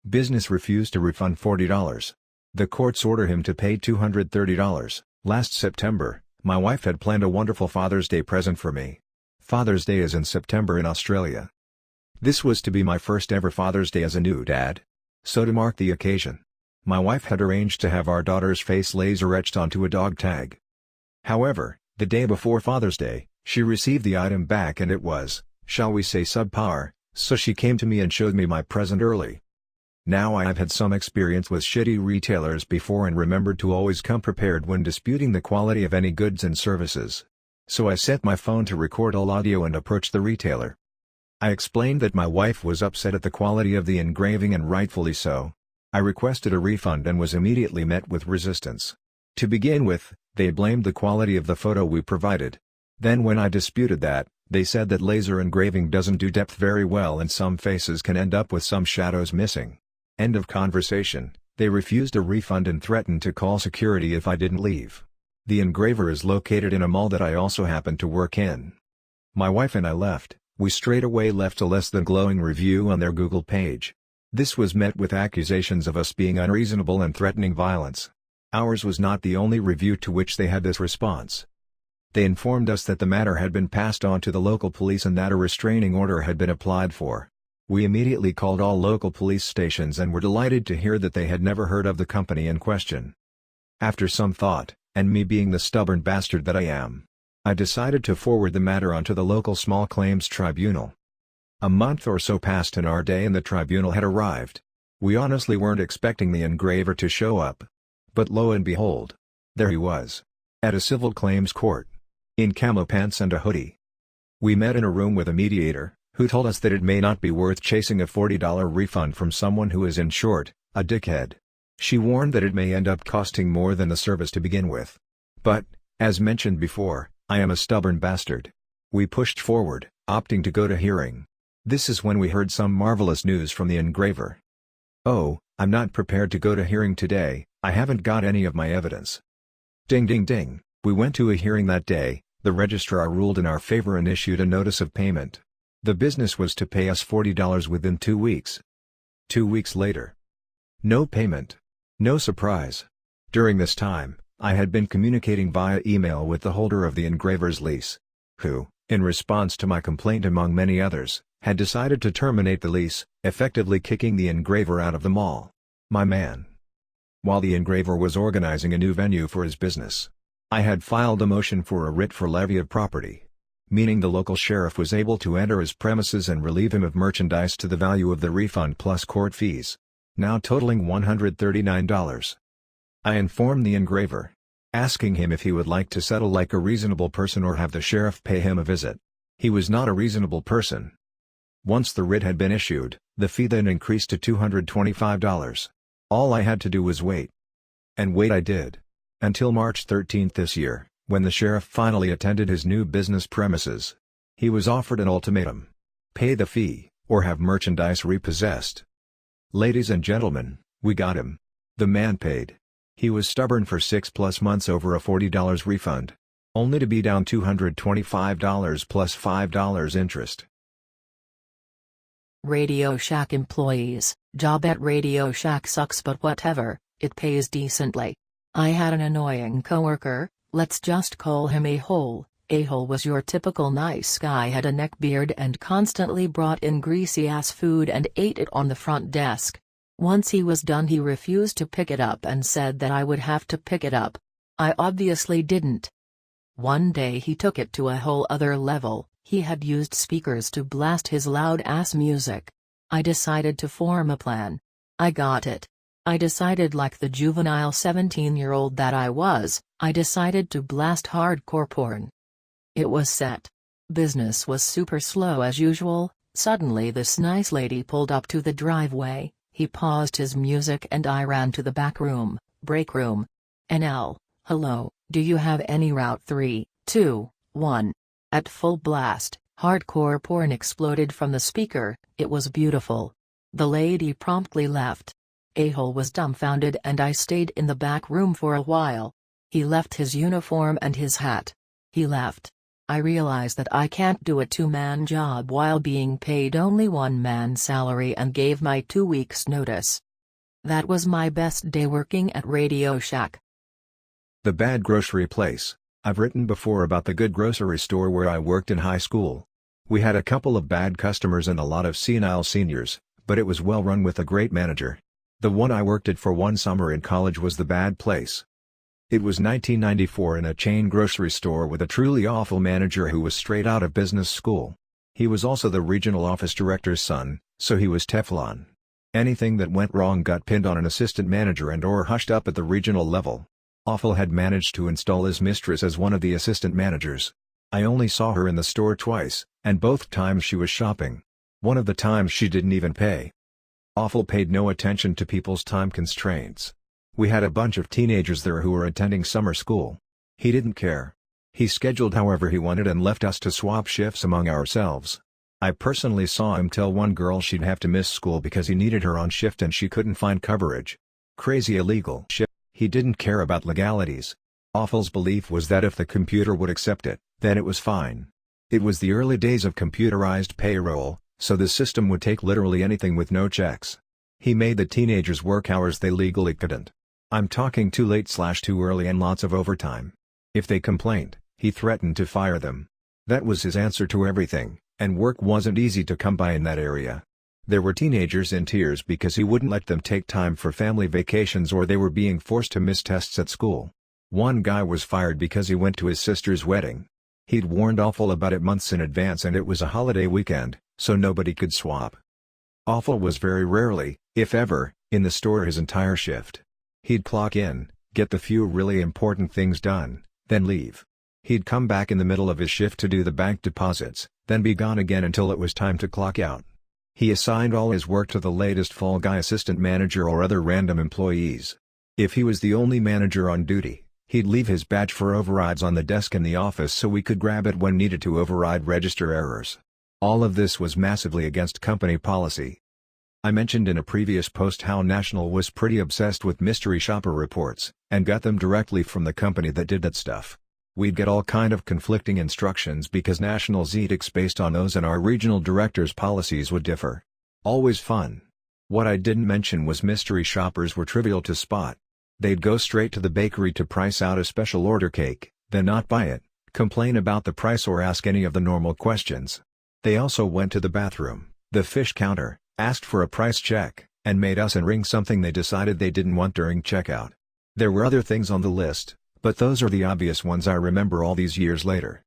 Business refused to refund $40. The courts order him to pay $230. Last September, my wife had planned a wonderful Father's Day present for me. Father's Day is in September in Australia. This was to be my first ever Father's Day as a new dad. So to mark the occasion, my wife had arranged to have our daughter's face laser etched onto a dog tag. However, the day before Father's Day, she received the item back and it was, shall we say, subpar, so she came to me and showed me my present early. Now I have had some experience with shitty retailers before and remembered to always come prepared when disputing the quality of any goods and services. So I set my phone to record all audio and approached the retailer. I explained that my wife was upset at the quality of the engraving and rightfully so. I requested a refund and was immediately met with resistance. To begin with, they blamed the quality of the photo we provided. Then when I disputed that, they said that laser engraving doesn't do depth very well and some faces can end up with some shadows missing. End of conversation. They refused a refund and threatened to call security if I didn't leave. The engraver is located in a mall that I also happen to work in. My wife and I left. We straight away left a less than glowing review on their Google page. This was met with accusations of us being unreasonable and threatening violence. Ours was not the only review to which they had this response. They informed us that the matter had been passed on to the local police and that a restraining order had been applied for. We immediately called all local police stations and were delighted to hear that they had never heard of the company in question. After some thought, and me being the stubborn bastard that I am, I decided to forward the matter onto the local small claims tribunal. A month or so passed and our day in the tribunal had arrived. We honestly weren't expecting the engraver to show up. But lo and behold, there he was. At a civil claims court. In camo pants and a hoodie. We met in a room with a mediator, who told us that it may not be worth chasing a $40 refund from someone who is in short, a dickhead. She warned that it may end up costing more than the service to begin with. But, as mentioned before, I am a stubborn bastard. We pushed forward, opting to go to hearing. This is when we heard some marvelous news from the engraver. Oh, I'm not prepared to go to hearing today, I haven't got any of my evidence. Ding ding ding, we went to a hearing that day, the registrar ruled in our favor and issued a notice of payment. The business was to pay us $40 within 2 weeks. 2 weeks later. No payment. No surprise. During this time, I had been communicating via email with the holder of the engraver's lease, who, in response to my complaint among many others, had decided to terminate the lease, effectively kicking the engraver out of the mall. My man. While the engraver was organizing a new venue for his business, I had filed a motion for a writ for levy of property, meaning the local sheriff was able to enter his premises and relieve him of merchandise to the value of the refund plus court fees, now totaling $139. I informed the engraver, asking him if he would like to settle like a reasonable person or have the sheriff pay him a visit. He was not a reasonable person. Once the writ had been issued, the fee then increased to $225. All I had to do was wait. And wait I did. Until March 13 this year, when the sheriff finally attended his new business premises. He was offered an ultimatum. Pay the fee, or have merchandise repossessed. Ladies and gentlemen, we got him. The man paid. He was stubborn for 6+ months over a $40 refund. Only to be down $225 plus $5 interest. Radio Shack employees, job at Radio Shack sucks but whatever, it pays decently. I had an annoying coworker, let's just call him A-hole. A-hole was your typical nice guy, had a neck beard and constantly brought in greasy ass food and ate it on the front desk. Once he was done he refused to pick it up and said that I would have to pick it up. I obviously didn't. One day he took it to a whole other level, he had used speakers to blast his loud ass music. I decided to form a plan. I got it. I decided, like the juvenile 17-year-old that I was, I decided to blast hardcore porn. It was set. Business was super slow as usual. Suddenly this nice lady pulled up to the driveway. He paused his music and I ran to the back room, break room. NL, hello, do you have any Route 3, 2, 1? At full blast, hardcore porn exploded from the speaker. It was beautiful. The lady promptly left. A-hole was dumbfounded and I stayed in the back room for a while. He left his uniform and his hat. He left. I realized that I can't do a two-man job while being paid only one man's salary and gave my 2 weeks notice. That was my best day working at Radio Shack. The bad grocery place. I've written before about the good grocery store where I worked in high school. We had a couple of bad customers and a lot of senile seniors, but it was well run with a great manager. The one I worked at for one summer in college was the bad place. It was 1994 in a chain grocery store with a truly awful manager who was straight out of business school. He was also the regional office director's son, so he was Teflon. Anything that went wrong got pinned on an assistant manager and/or hushed up at the regional level. Awful had managed to install his mistress as one of the assistant managers. I only saw her in the store twice, and both times she was shopping. One of the times she didn't even pay. Awful paid no attention to people's time constraints. We had a bunch of teenagers there who were attending summer school. He didn't care. He scheduled however he wanted and left us to swap shifts among ourselves. I personally saw him tell one girl she'd have to miss school because he needed her on shift and she couldn't find coverage. Crazy illegal shit. He didn't care about legalities. Awful's belief was that if the computer would accept it, then it was fine. It was the early days of computerized payroll, so the system would take literally anything with no checks. He made the teenagers work hours they legally couldn't. I'm talking too late/too early and lots of overtime. If they complained, he threatened to fire them. That was his answer to everything, and work wasn't easy to come by in that area. There were teenagers in tears because he wouldn't let them take time for family vacations or they were being forced to miss tests at school. One guy was fired because he went to his sister's wedding. He'd warned Awful about it months in advance and it was a holiday weekend, so nobody could swap. Awful was very rarely, if ever, in the store his entire shift. He'd clock in, get the few really important things done, then leave. He'd come back in the middle of his shift to do the bank deposits, then be gone again until it was time to clock out. He assigned all his work to the latest fall guy assistant manager or other random employees. If he was the only manager on duty, he'd leave his badge for overrides on the desk in the office so we could grab it when needed to override register errors. All of this was massively against company policy. I mentioned in a previous post how National was pretty obsessed with mystery shopper reports, and got them directly from the company that did that stuff. We'd get all kind of conflicting instructions because National's edicts based on those and our regional director's policies would differ. Always fun. What I didn't mention was mystery shoppers were trivial to spot. They'd go straight to the bakery to price out a special order cake, then not buy it, complain about the price or ask any of the normal questions. They also went to the bathroom, the fish counter, asked for a price check, and made us unring something they decided they didn't want during checkout. There were other things on the list, but those are the obvious ones I remember all these years later.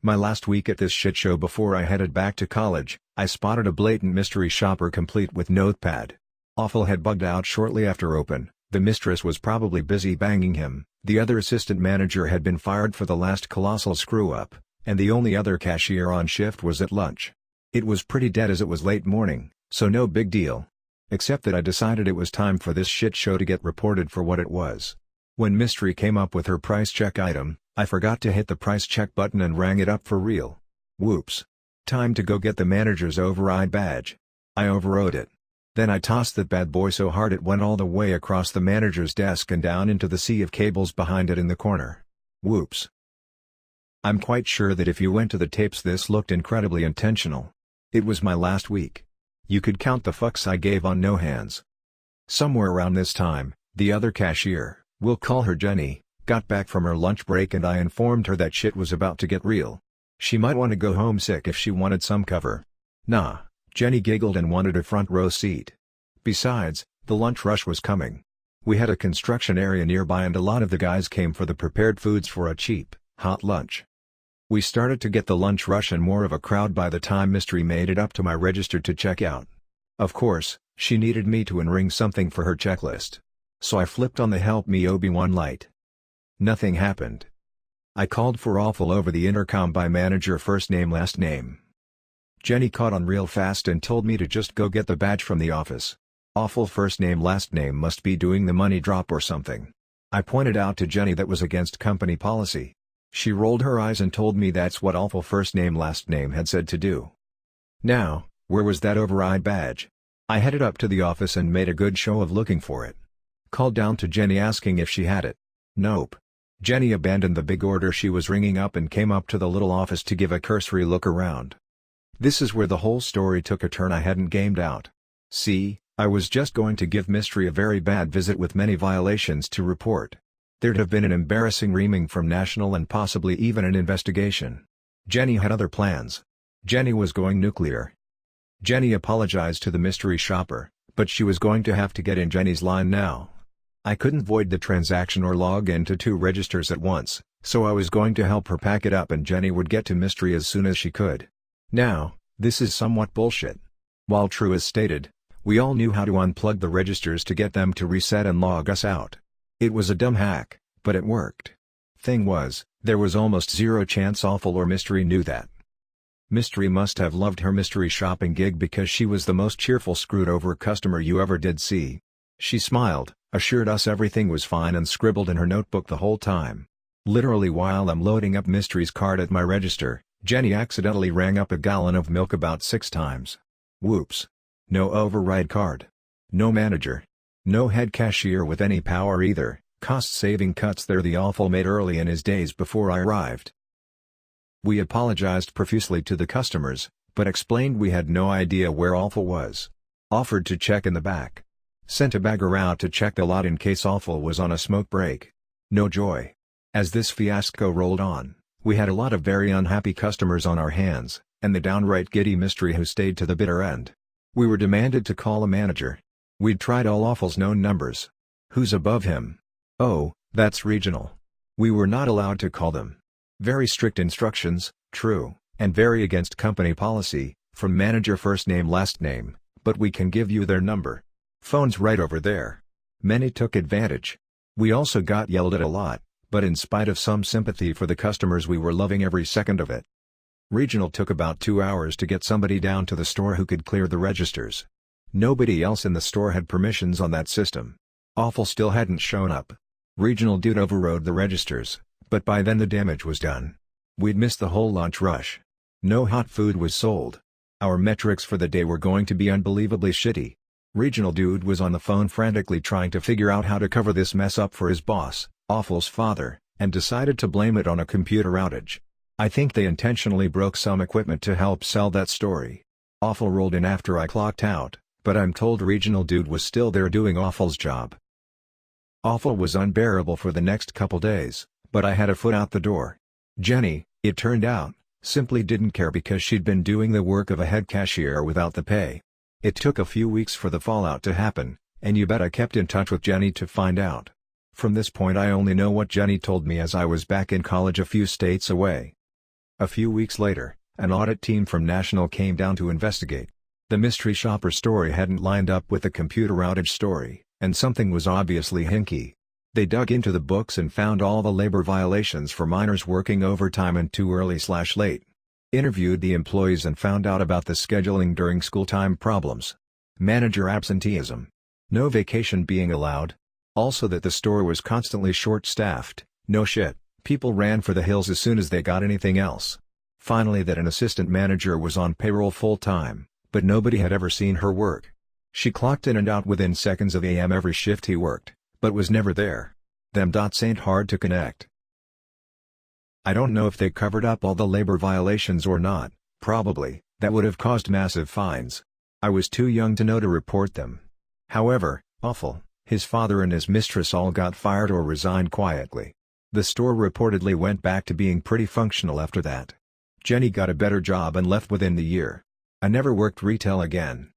My last week at this shit show before I headed back to college, I spotted a blatant mystery shopper complete with notepad. Awful had bugged out shortly after open, the mistress was probably busy banging him, the other assistant manager had been fired for the last colossal screw-up, and the only other cashier on shift was at lunch. It was pretty dead as it was late morning, so no big deal. Except that I decided it was time for this shit show to get reported for what it was. When Mystery came up with her price check item, I forgot to hit the price check button and rang it up for real. Whoops. Time to go get the manager's override badge. I overrode it. Then I tossed that bad boy so hard it went all the way across the manager's desk and down into the sea of cables behind it in the corner. Whoops. I'm quite sure that if you went to the tapes this looked incredibly intentional. It was my last week. You could count the fucks I gave on no hands. Somewhere around this time, the other cashier, we'll call her Jenny, got back from her lunch break and I informed her that shit was about to get real. She might want to go home sick if she wanted some cover. Nah, Jenny giggled and wanted a front row seat. Besides, the lunch rush was coming. We had a construction area nearby and a lot of the guys came for the prepared foods for a cheap, hot lunch. We started to get the lunch rush and more of a crowd by the time Mystery made it up to my register to check out. Of course, she needed me to unring something for her checklist. So I flipped on the Help Me Obi-Wan light. Nothing happened. I called for Awful over the intercom by manager first name last name. Jenny caught on real fast and told me to just go get the badge from the office. Awful first name last name must be doing the money drop or something. I pointed out to Jenny that was against company policy. She rolled her eyes and told me that's what Awful first name last name had said to do. Now, where was that override badge? I headed up to the office and made a good show of looking for it. Called down to Jenny asking if she had it. Nope. Jenny abandoned the big order she was ringing up and came up to the little office to give a cursory look around. This is where the whole story took a turn I hadn't gamed out. See, I was just going to give Mystery a very bad visit with many violations to report. There'd have been an embarrassing reaming from National and possibly even an investigation. Jenny had other plans. Jenny was going nuclear. Jenny apologized to the mystery shopper, but she was going to have to get in Jenny's line now. I couldn't void the transaction or log into 2 registers at once, so I was going to help her pack it up and Jenny would get to Mystery as soon as she could. Now, this is somewhat bullshit. While true as stated, we all knew how to unplug the registers to get them to reset and log us out. It was a dumb hack, but it worked. Thing was, there was almost zero chance Awful or Mystery knew that. Mystery must have loved her mystery shopping gig because she was the most cheerful screwed-over customer you ever did see. She smiled, assured us everything was fine and scribbled in her notebook the whole time. Literally while I'm loading up Mystery's card at my register, Jenny accidentally rang up a gallon of milk about 6 times. Whoops. No override card. No manager. No head cashier with any power either. Cost-saving cuts there the Awful made early in his days before I arrived. We apologized profusely to the customers, but explained we had no idea where Awful was. Offered to check in the back. Sent a bagger out to check the lot in case Awful was on a smoke break. No joy. As this fiasco rolled on, we had a lot of very unhappy customers on our hands, and the downright giddy Mystery who stayed to the bitter end. We were demanded to call a manager. We'd tried all Awful's known numbers. Who's above him? Oh, that's Regional. We were not allowed to call them. Very strict instructions, true, and very against company policy, from manager first name last name, but we can give you their number. Phone's right over there. Many took advantage. We also got yelled at a lot, but in spite of some sympathy for the customers we were loving every second of it. Regional took about 2 hours to get somebody down to the store who could clear the registers. Nobody else in the store had permissions on that system. Awful still hadn't shown up. Regional dude overrode the registers, but by then the damage was done. We'd missed the whole lunch rush. No hot food was sold. Our metrics for the day were going to be unbelievably shitty. Regional dude was on the phone frantically trying to figure out how to cover this mess up for his boss, Awful's father, and decided to blame it on a computer outage. I think they intentionally broke some equipment to help sell that story. Awful rolled in after I clocked out, but I'm told Regional dude was still there doing Awful's job. Awful was unbearable for the next couple days, but I had a foot out the door. Jenny, it turned out, simply didn't care because she'd been doing the work of a head cashier without the pay. It took a few weeks for the fallout to happen, and you bet I kept in touch with Jenny to find out. From this point I only know what Jenny told me as I was back in college a few states away. A few weeks later, an audit team from National came down to investigate. The mystery shopper story hadn't lined up with the computer outage story, and something was obviously hinky. They dug into the books and found all the labor violations for minors working overtime and too early/late. Interviewed the employees and found out about the scheduling during school time problems. Manager absenteeism. No vacation being allowed. Also that the store was constantly short-staffed. No shit, people ran for the hills as soon as they got anything else. Finally that an assistant manager was on payroll full-time, but nobody had ever seen her work. She clocked in and out within seconds of AM every shift he worked, but was never there. Them dots ain't hard to connect. I don't know if they covered up all the labor violations or not, probably, that would have caused massive fines. I was too young to know to report them. However, Awful, his father and his mistress all got fired or resigned quietly. The store reportedly went back to being pretty functional after that. Jenny got a better job and left within the year. I never worked retail again.